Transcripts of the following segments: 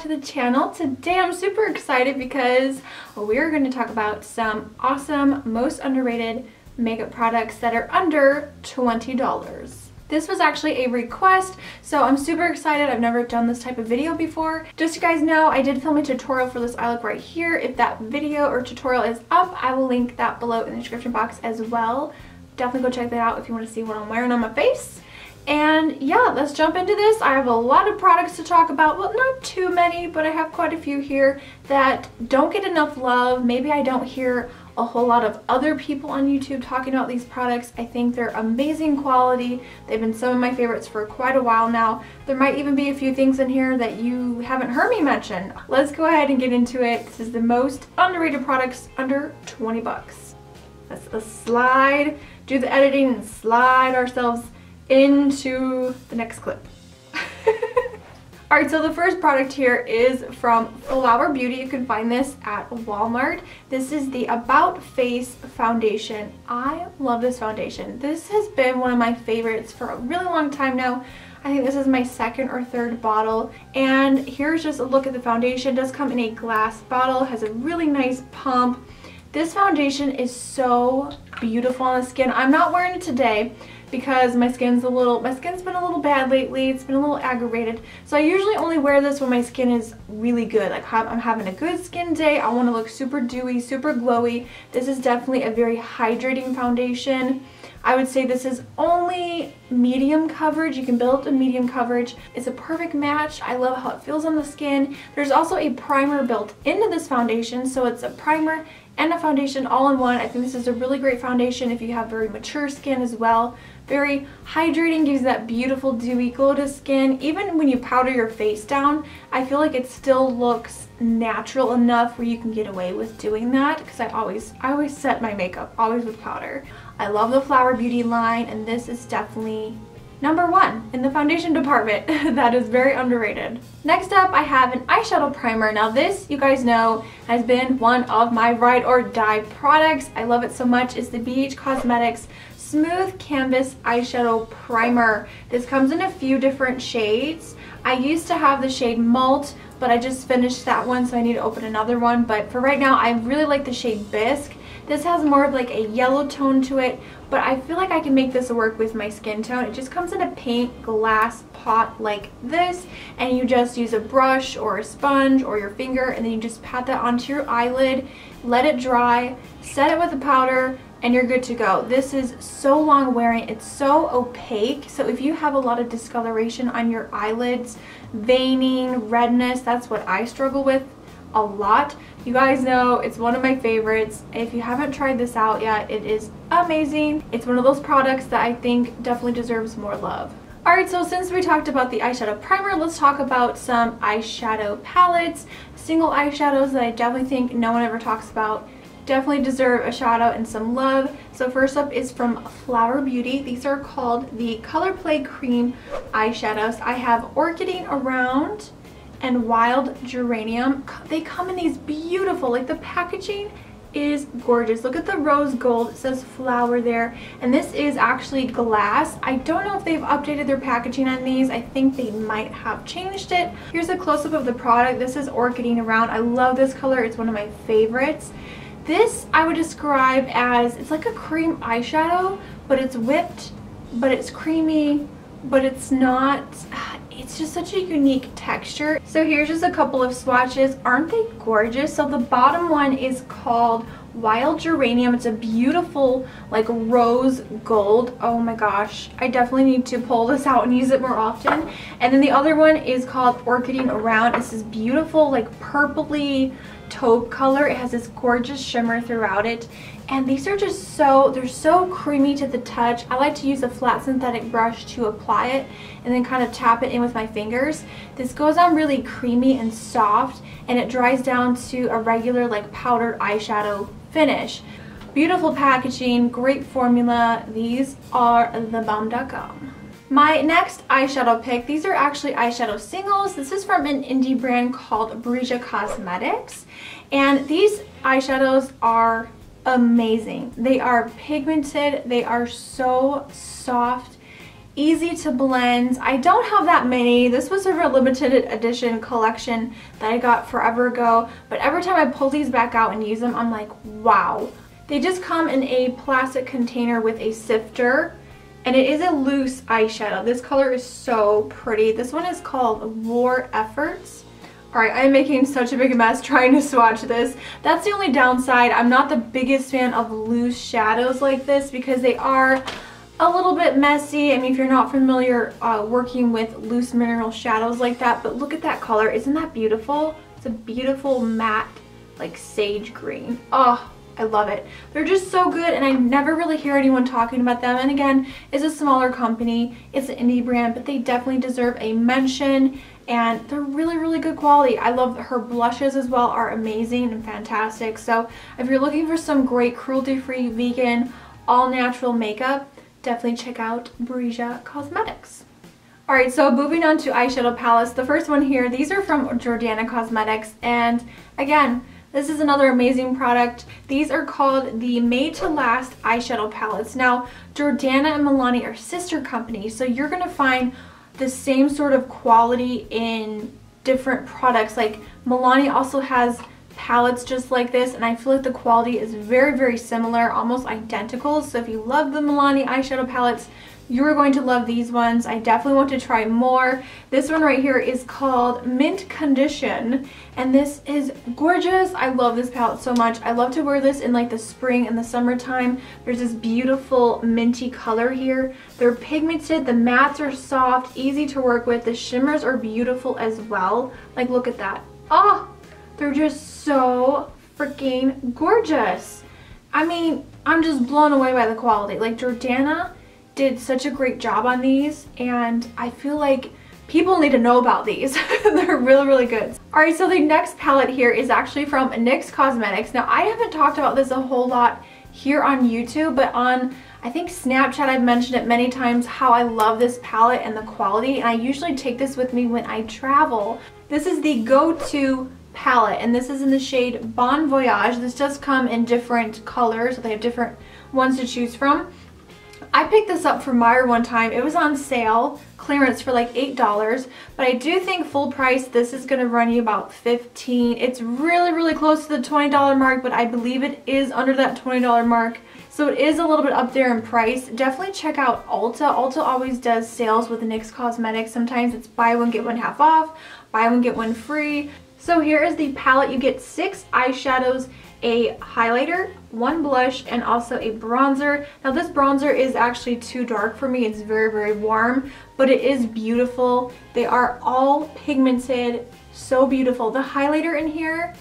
to the channel. Today I'm super excited because we're going to talk about some awesome, most underrated makeup products that are under $20. This was actually a request, so I'm super excited. I've never done this type of video before. Just so you guys know, I did film a tutorial for this eye look right here. If that video or tutorial is up, I will link that below in the description box as well. Definitely go check that out if you want to see what I'm wearing on my face. And yeah, let's jump into this. I have a lot of products to talk about. Well, not too many, but I have quite a few here that don't get enough love. Maybe I don't hear a whole lot of other people on YouTube talking about these products. I think they're amazing quality. They've been some of my favorites for quite a while now. There might even be a few things in here that you haven't heard me mention. Let's go ahead and get into it. This is the most underrated products under 20 bucks. Let's slide, do the editing and slide ourselves into the next clip. Alright, so the first product here is from Flower Beauty. You can find this at Walmart. This is the About Face foundation. I love this foundation. This has been one of my favorites for a really long time now. I think this is my second or third bottle. And here's just a look at the foundation. It does come in a glass bottle, has a really nice pump. This foundation is so beautiful on the skin. I'm not wearing it today because my skin's been a little bad lately. It's been a little aggravated. So I usually only wear this when my skin is really good. Like I'm having a good skin day. I want to look super dewy, super glowy. This is definitely a very hydrating foundation. I would say this is only medium coverage. You can build up to medium coverage. It's a perfect match. I love how it feels on the skin. There's also a primer built into this foundation, so it's a primer and a foundation all in one. I think this is a really great foundation if you have very mature skin as well. Very hydrating, gives you that beautiful dewy glow to skin. Even when you powder your face down, I feel like it still looks natural enough where you can get away with doing that, because I always set my makeup always with powder. I love the Flower Beauty line, and this is definitely number one in the foundation department. That is very underrated. Next up, I have an eyeshadow primer. Now this, you guys know, has been one of my ride or die products. I love it so much. It's the Brija Cosmetics Smooth Canvas Eyeshadow Primer. This comes in a few different shades. I used to have the shade Malt, but I just finished that one, so I need to open another one. But for right now, I really like the shade Bisque. This has more of like a yellow tone to it, but I feel like I can make this work with my skin tone. It just comes in a paint glass pot like this, and you just use a brush or a sponge or your finger, and then you just pat that onto your eyelid, let it dry, set it with a powder, and you're good to go. This is so long wearing. It's so opaque, so if you have a lot of discoloration on your eyelids, veining, redness, that's what I struggle with a lot. You guys know it's one of my favorites. If you haven't tried this out yet, it is amazing. It's one of those products that I think definitely deserves more love. Alright, so since we talked about the eyeshadow primer, let's talk about some eyeshadow palettes. Single eyeshadows that I definitely think no one ever talks about. Definitely deserve a shout out and some love. So first up is from Flower Beauty. These are called the Color Play Cream eyeshadows. I have Orchiding Around and Wild Geranium. They come in these beautiful, like the packaging is gorgeous. Look at the rose gold. It says flower there, and this is actually glass. I don't know if they've updated their packaging on these. I think they might have changed it. Here's a close-up of the product. This is Orchiding Around. I love this color. It's one of my favorites. This I would describe as, it's like a cream eyeshadow, but it's whipped, but it's creamy, but it's not, it's just such a unique texture. So here's just a couple of swatches. Aren't they gorgeous? So the bottom one is called Wild Geranium. It's a beautiful like rose gold. Oh my gosh, I definitely need to pull this out and use it more often. And then the other one is called Orchiding Around. It's this beautiful like purpley taupe color. It has this gorgeous shimmer throughout it, and these are just they're so creamy to the touch. I like to use a flat synthetic brush to apply it and then kind of tap it in with my fingers. This goes on really creamy and soft, and it dries down to a regular like powdered eyeshadow finish. Beautiful packaging, great formula. These are the balm.com. My next eyeshadow pick, these are actually eyeshadow singles. This is from an indie brand called Brija Cosmetics, and these eyeshadows are amazing. They are pigmented, they are so soft, easy to blend. I don't have that many. This was a limited edition collection that I got forever ago, but every time I pull these back out and use them, I'm like, wow. They just come in a plastic container with a sifter, and it is a loose eyeshadow. This color is so pretty. This one is called War Efforts. Alright, I'm making such a big mess trying to swatch this. That's the only downside. I'm not the biggest fan of loose shadows like this because they are a little bit messy. I mean, if you're not familiar working with loose mineral shadows like that, but look at that color. Isn't that beautiful? It's a beautiful matte, like sage green. Oh, I love it. They're just so good, and I never really hear anyone talking about them. And again, it's a smaller company. It's an indie brand, but they definitely deserve a mention, and they're really, really good quality. I love her blushes as well, are amazing and fantastic. So if you're looking for some great cruelty-free, vegan, all-natural makeup, definitely check out Brija Cosmetics. Alright, so moving on to eyeshadow palettes. The first one here, these are from Jordana Cosmetics, and again, this is another amazing product. These are called the Made to Last eyeshadow palettes. Now, Jordana and Milani are sister companies, so you're going to find the same sort of quality in different products. Like Milani also has palettes just like this, and I feel like the quality is very, very similar, almost identical. So if you love the Milani eyeshadow palettes, you're going to love these ones. I definitely want to try more. This one right here is called Mint Condition, and this is gorgeous. I love this palette so much. I love to wear this in like the spring and the summertime. There's this beautiful minty color here. They're pigmented, the mattes are soft, easy to work with. The shimmers are beautiful as well. Like, look at that. Oh, they're just so freaking gorgeous. I mean, I'm just blown away by the quality. Like, Jordana did such a great job on these, and I feel like people need to know about these. They're really, really good. Alright, so the next palette here is actually from NYX Cosmetics. Now, I haven't talked about this a whole lot here on YouTube, but on, I think, Snapchat, I've mentioned it many times how I love this palette and the quality, and I usually take this with me when I travel. This is the Go-To Palette, and this is in the shade Bon Voyage. This does come in different colors, so they have different ones to choose from. I picked this up from Meijer one time. It was on sale, clearance for like $8, but I do think full price this is going to run you about $15. It's really, really close to the $20 mark, but I believe it is under that $20 mark. So it is a little bit up there in price. Definitely check out Ulta. Ulta always does sales with NYX Cosmetics. Sometimes it's buy one, get one half off, buy one, get one free. So here is the palette. You get 6 eyeshadows, a highlighter, 1 blush, and also a bronzer. Now this bronzer is actually too dark for me. It's very, very warm, but it is beautiful. They are all pigmented, so beautiful. The highlighter in here,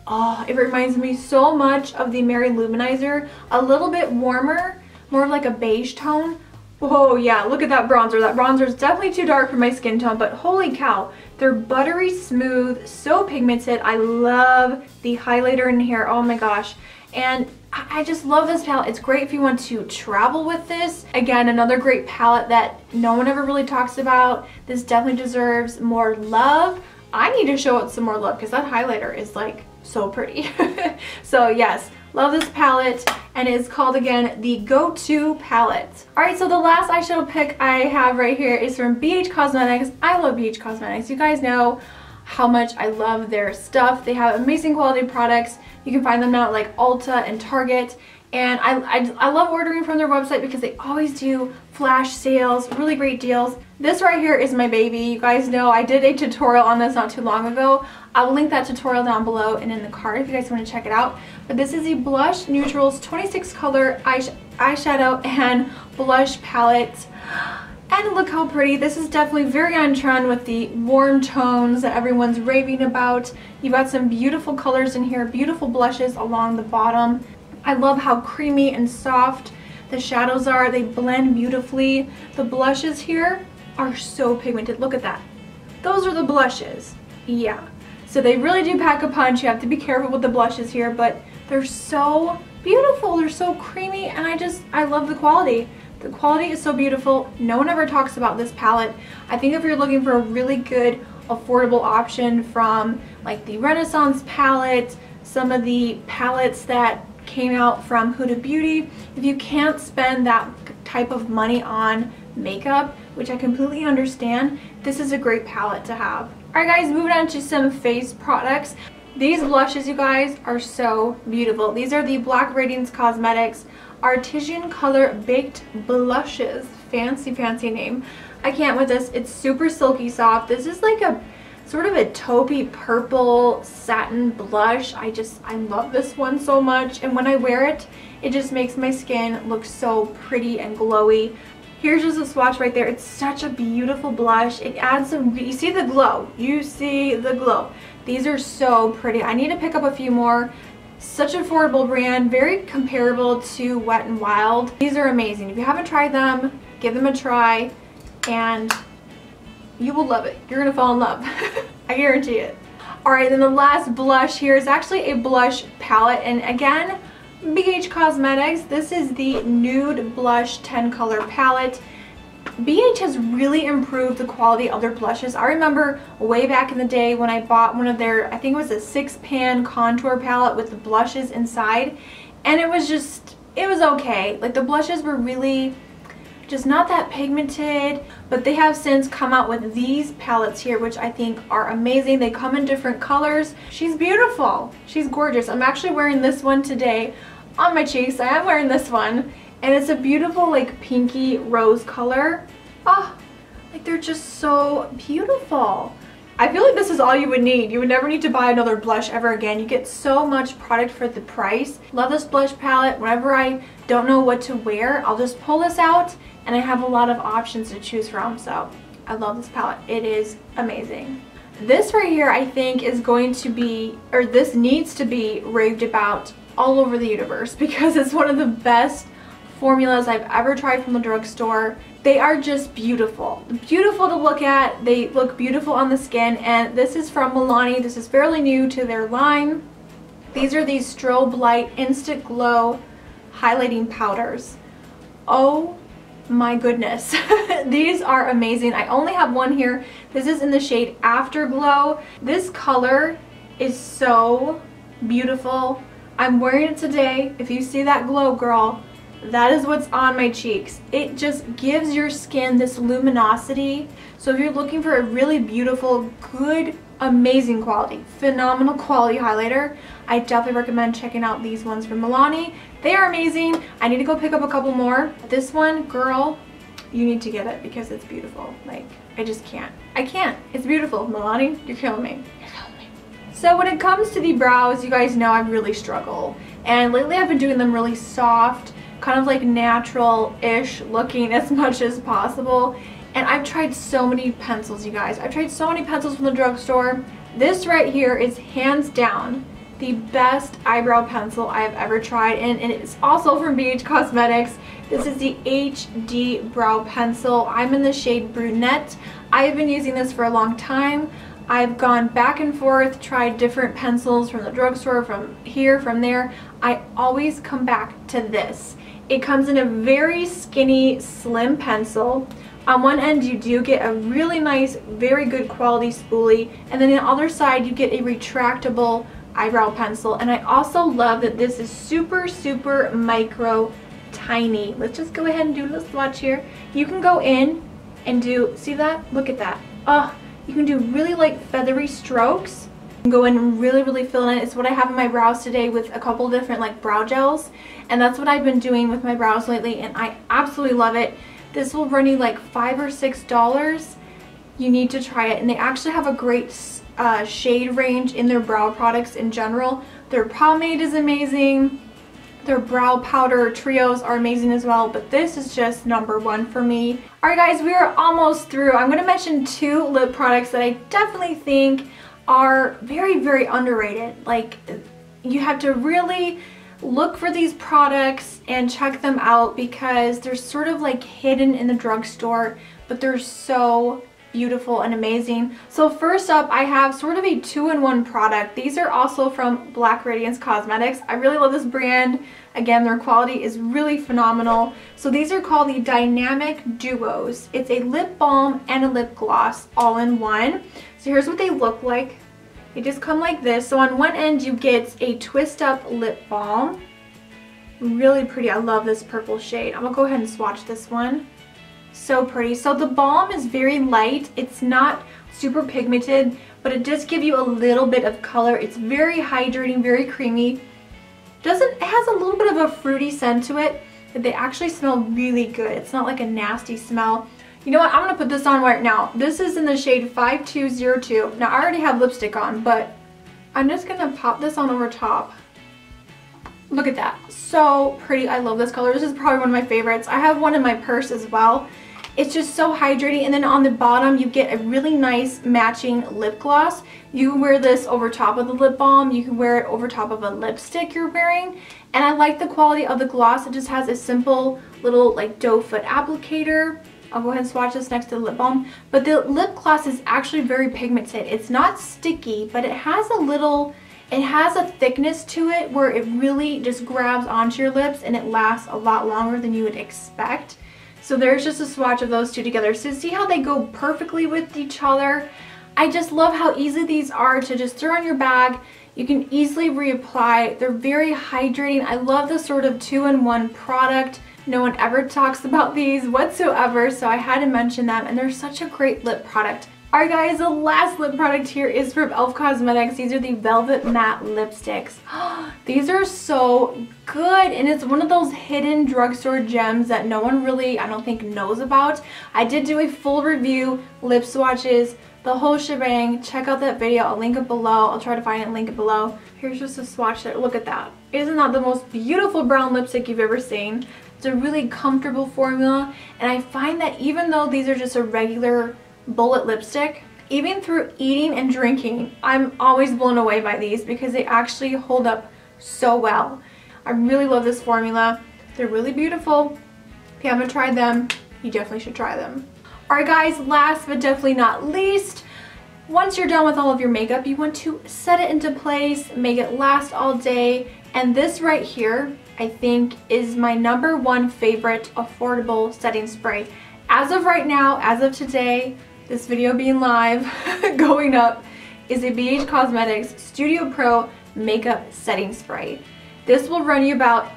oh, it reminds me so much of the Mary Luminizer. A little bit warmer, more of like a beige tone. Oh yeah, look at that bronzer. That bronzer is definitely too dark for my skin tone, but holy cow, they're buttery smooth, so pigmented. I love the highlighter in here, oh my gosh. And I just love this palette. It's great if you want to travel with this. Again, another great palette that no one ever really talks about. This definitely deserves more love. I need to show it some more love because that highlighter is like so pretty. So yes, love this palette, and it's called, again, the Go-To Palette. Alright, so the last eyeshadow pick I have right here is from BH Cosmetics. I love BH Cosmetics. You guys know how much I love their stuff. They have amazing quality products. You can find them now at like Ulta and Target. And I love ordering from their website because they always do flash sales, really great deals. This right here is my baby. You guys know I did a tutorial on this not too long ago. I will link that tutorial down below and in the card if you guys want to check it out. But this is the Blush Neutrals 26 color eyeshadow and blush palette. And look how pretty. This is definitely very on trend with the warm tones that everyone's raving about. You've got some beautiful colors in here, beautiful blushes along the bottom. I love how creamy and soft the shadows are. They blend beautifully. The blushes here are so pigmented. Look at that. Those are the blushes. Yeah. So they really do pack a punch. You have to be careful with the blushes here, but they're so beautiful. They're so creamy, and I love the quality. The quality is so beautiful. No one ever talks about this palette. I think if you're looking for a really good, affordable option from like the Renaissance palette, some of the palettes that came out from Huda Beauty, if you can't spend that type of money on makeup, which I completely understand, this is a great palette to have. Alright guys, moving on to some face products. These blushes, you guys, are so beautiful. These are the Black Radiance Cosmetics Artisan Color Baked Blushes. Fancy, fancy name. I can't with this. It's super silky soft. This is like a sort of a taupey purple satin blush. I love this one so much, and when I wear it, it just makes my skin look so pretty and glowy. Here's just a swatch right there. It's such a beautiful blush. It adds some, you see the glow. You see the glow. These are so pretty. I need to pick up a few more. Such an affordable brand, very comparable to Wet n Wild. These are amazing. If you haven't tried them, give them a try, and you will love it. You're gonna fall in love. I guarantee it. Alright, then the last blush here is actually a blush palette, and again, BH Cosmetics. This is the Nude Blush 10 color palette. BH has really improved the quality of their blushes. I remember way back in the day when I bought one of their, I think it was a 6-pan contour palette with the blushes inside, and it was okay. Like, the blushes were really just not that pigmented, but they have since come out with these palettes here, which I think are amazing. They come in different colors. She's beautiful. She's gorgeous. I'm actually wearing this one today on my cheeks. I am wearing this one, and it's a beautiful like pinky rose color. Oh, like they're just so beautiful. I feel like this is all you would need. You would never need to buy another blush ever again. You get so much product for the price. Love this blush palette. Whenever I don't know what to wear, I'll just pull this out, and I have a lot of options to choose from. So I love this palette. It is amazing. This right here, I think, is going to be, or this needs to be raved about all over the universe, because it's one of the best formulas I've ever tried from the drugstore. They are just beautiful. Beautiful to look at. They look beautiful on the skin, and this is from Milani. This is fairly new to their line. These are these Strobelight Instant Glow highlighting powders. Oh my goodness. These are amazing. I only have one here. This is in the shade Afterglow. This color is so beautiful. I'm wearing it today. If you see that glow, girl, that is what's on my cheeks. It just gives your skin this luminosity. So if you're looking for a really beautiful, good, amazing quality, phenomenal quality highlighter, I definitely recommend checking out these ones from Milani. They are amazing. I need to go pick up a couple more. This one, girl, you need to get it because it's beautiful. Like, I just can't. I can't. It's beautiful. Milani, you're killing me. You're killing me. So when it comes to the brows, you guys know I really struggle. And lately I've been doing them really soft, kind of like natural-ish looking as much as possible. And I've tried so many pencils, you guys. I've tried so many pencils from the drugstore. This right here is hands down the best eyebrow pencil I have ever tried, and it's also from BH Cosmetics. This is the HD Brow Pencil. I'm in the shade Brunette. I've been using this for a long time. I've gone back and forth, tried different pencils from the drugstore, from here, from there. I always come back to this. It comes in a very skinny, slim pencil. On one end you do get a really nice, very good quality spoolie, and then on the other side you get a retractable eyebrow pencil. And I also love that this is super, super micro tiny. Let's just go ahead and do a little swatch here. You can go in and do, see that? Look at that. Oh, you can do really like feathery strokes. You can go in and really, really fill in it. It's what I have in my brows today with a couple different like brow gels. And that's what I've been doing with my brows lately, and I absolutely love it. This will run you like $5 or $6. You need to try it. And they actually have a great shade range in their brow products in general. Their pomade is amazing. Their brow powder trios are amazing as well, but this is just #1 for me. Alright guys, we are almost through. I'm going to mention 2 lip products that I definitely think are very, very underrated. Like, you have to really look for these products and check them out because they're sort of like hidden in the drugstore, but they're so beautiful and amazing. So first up, I have sort of a 2-in-1 product. These are also from Black Radiance Cosmetics. I really love this brand. Again, their quality is really phenomenal. So these are called the Dynamic Duos. It's a lip balm and a lip gloss all in one. So here's what they look like. They just come like this. So on one end you get a twist up lip balm. Really pretty. I love this purple shade. I'm gonna go ahead and swatch this one. so pretty. So the balm is very light. It's not super pigmented, but it does give you a little bit of color. It's very hydrating, very creamy. It has a little bit of a fruity scent to it, but they actually smell really good. It's not like a nasty smell. You know what? I'm gonna put this on right now. This is in the shade 5202. Now I already have lipstick on, but I'm just gonna pop this on over top. Look at that. So pretty. I love this color. This is probably one of my favorites. I have one in my purse as well. It's just so hydrating, and then on the bottom you get a really nice matching lip gloss. You can wear this over top of the lip balm. You can wear it over top of a lipstick you're wearing. And I like the quality of the gloss. It just has a simple little like doe foot applicator. I'll go ahead and swatch this next to the lip balm. But the lip gloss is actually very pigmented. It's not sticky, but it has a thickness to it where it really just grabs onto your lips and it lasts a lot longer than you would expect. So there's just a swatch of those two together. So see how they go perfectly with each other? I just love how easy these are to just throw in your bag. You can easily reapply. They're very hydrating. I love the sort of two-in-one product. No one ever talks about these whatsoever, so I had to mention them, and they're such a great lip product. Alright guys, the last lip product here is from e.l.f. Cosmetics. These are the Velvet Matte Lipsticks. These are so good, and it's one of those hidden drugstore gems that no one really, I don't think, knows about. I did do a full review, lip swatches, the whole shebang. Check out that video. I'll link it below. I'll try to find it and link it below. Here's just a swatch there. Look at that. Isn't that the most beautiful brown lipstick you've ever seen? It's a really comfortable formula, and I find that even though these are just a regular bullet lipstick, even through eating and drinking, I'm always blown away by these because they actually hold up so well. I really love this formula. They're really beautiful. If you haven't tried them, you definitely should try them. Alright guys, last but definitely not least, once you're done with all of your makeup, you want to set it into place, make it last all day, and this right here, I think, is my #1 favorite affordable setting spray. As of right now, as of today, this video being live, going up, is a BH Cosmetics Studio Pro Makeup Setting Spray. This will run you about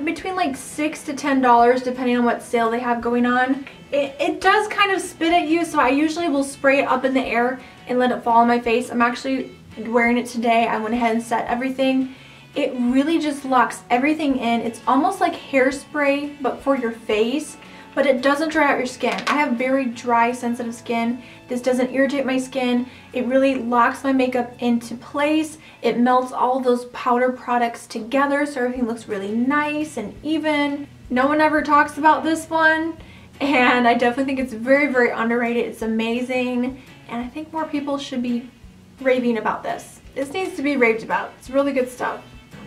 between like $6 to $10 depending on what sale they have going on. It does kind of spit at you, so I usually will spray it up in the air and let it fall on my face. I'm actually wearing it today. I went ahead and set everything. It really just locks everything in. It's almost like hairspray, but for your face. But it doesn't dry out your skin. I have very dry, sensitive skin. This doesn't irritate my skin. It really locks my makeup into place. It melts all of those powder products together so everything looks really nice and even. No one ever talks about this one, and I definitely think it's very, very underrated. It's amazing, and I think more people should be raving about this. This needs to be raved about. It's really good stuff.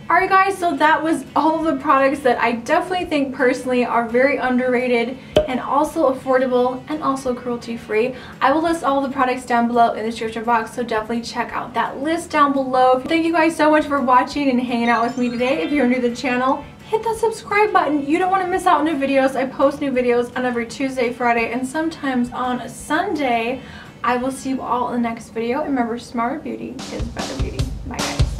Alright guys, so that was all of the products that I definitely think personally are very underrated and also affordable and also cruelty free. I will list all the products down below in the description box, so definitely check out that list down below. Thank you guys so much for watching and hanging out with me today. If you're new to the channel, hit that subscribe button. You don't want to miss out on new videos. I post new videos on every Tuesday, Friday, and sometimes on a Sunday. I will see you all in the next video. And remember, smarter beauty is better beauty. Bye guys.